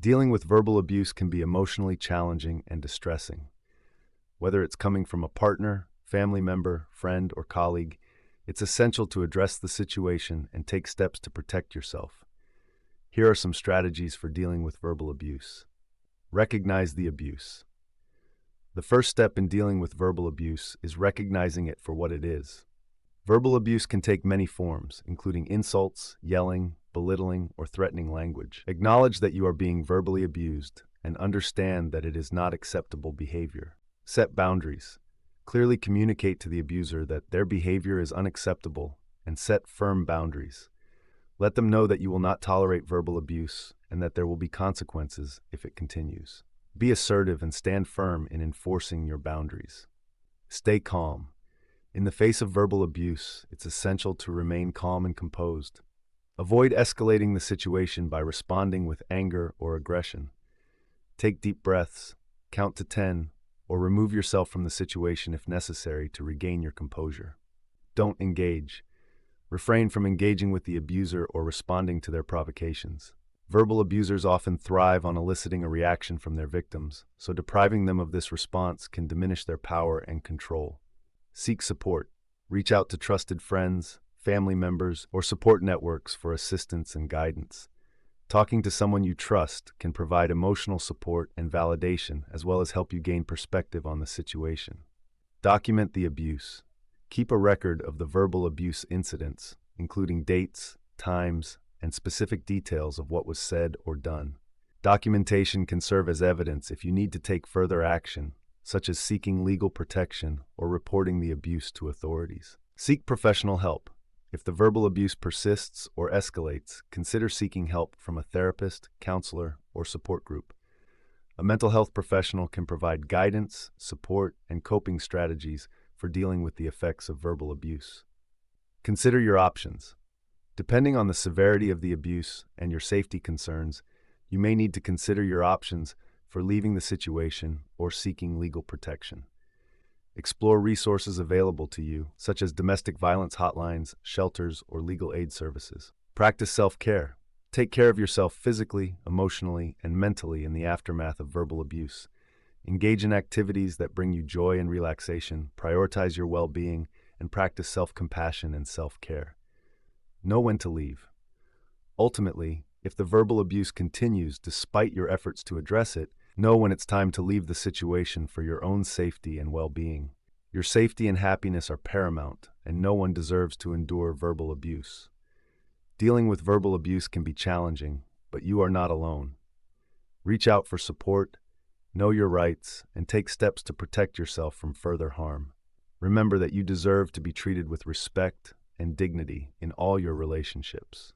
Dealing with verbal abuse can be emotionally challenging and distressing. Whether it's coming from a partner, family member, friend, or colleague, it's essential to address the situation and take steps to protect yourself. Here are some strategies for dealing with verbal abuse. Recognize the abuse. The first step in dealing with verbal abuse is recognizing it for what it is. Verbal abuse can take many forms, including insults, yelling, belittling, or threatening language. Acknowledge that you are being verbally abused and understand that it is not acceptable behavior. Set boundaries. Clearly communicate to the abuser that their behavior is unacceptable and set firm boundaries. Let them know that you will not tolerate verbal abuse and that there will be consequences if it continues. Be assertive and stand firm in enforcing your boundaries. Stay calm. In the face of verbal abuse, it's essential to remain calm and composed. Avoid escalating the situation by responding with anger or aggression. Take deep breaths, count to 10, or remove yourself from the situation if necessary to regain your composure. Don't engage. Refrain from engaging with the abuser or responding to their provocations. Verbal abusers often thrive on eliciting a reaction from their victims, so depriving them of this response can diminish their power and control. Seek support. Reach out to trusted friends, family members, or support networks for assistance and guidance. Talking to someone you trust can provide emotional support and validation, as well as help you gain perspective on the situation. Document the abuse. Keep a record of the verbal abuse incidents, including dates, times, and specific details of what was said or done. Documentation can serve as evidence if you need to take further action, such as seeking legal protection or reporting the abuse to authorities. Seek professional help. If the verbal abuse persists or escalates, consider seeking help from a therapist, counselor, or support group. A mental health professional can provide guidance, support, and coping strategies for dealing with the effects of verbal abuse. Consider your options. Depending on the severity of the abuse and your safety concerns, you may need to consider your options for leaving the situation or seeking legal protection. Explore resources available to you, such as domestic violence hotlines, shelters, or legal aid services. Practice self-care. Take care of yourself physically, emotionally, and mentally in the aftermath of verbal abuse. Engage in activities that bring you joy and relaxation, prioritize your well-being, and practice self-compassion and self-care. Know when to leave. Ultimately, if the verbal abuse continues despite your efforts to address it, know when it's time to leave the situation for your own safety and well-being. Your safety and happiness are paramount, and no one deserves to endure verbal abuse. Dealing with verbal abuse can be challenging, but you are not alone. Reach out for support, know your rights, and take steps to protect yourself from further harm. Remember that you deserve to be treated with respect and dignity in all your relationships.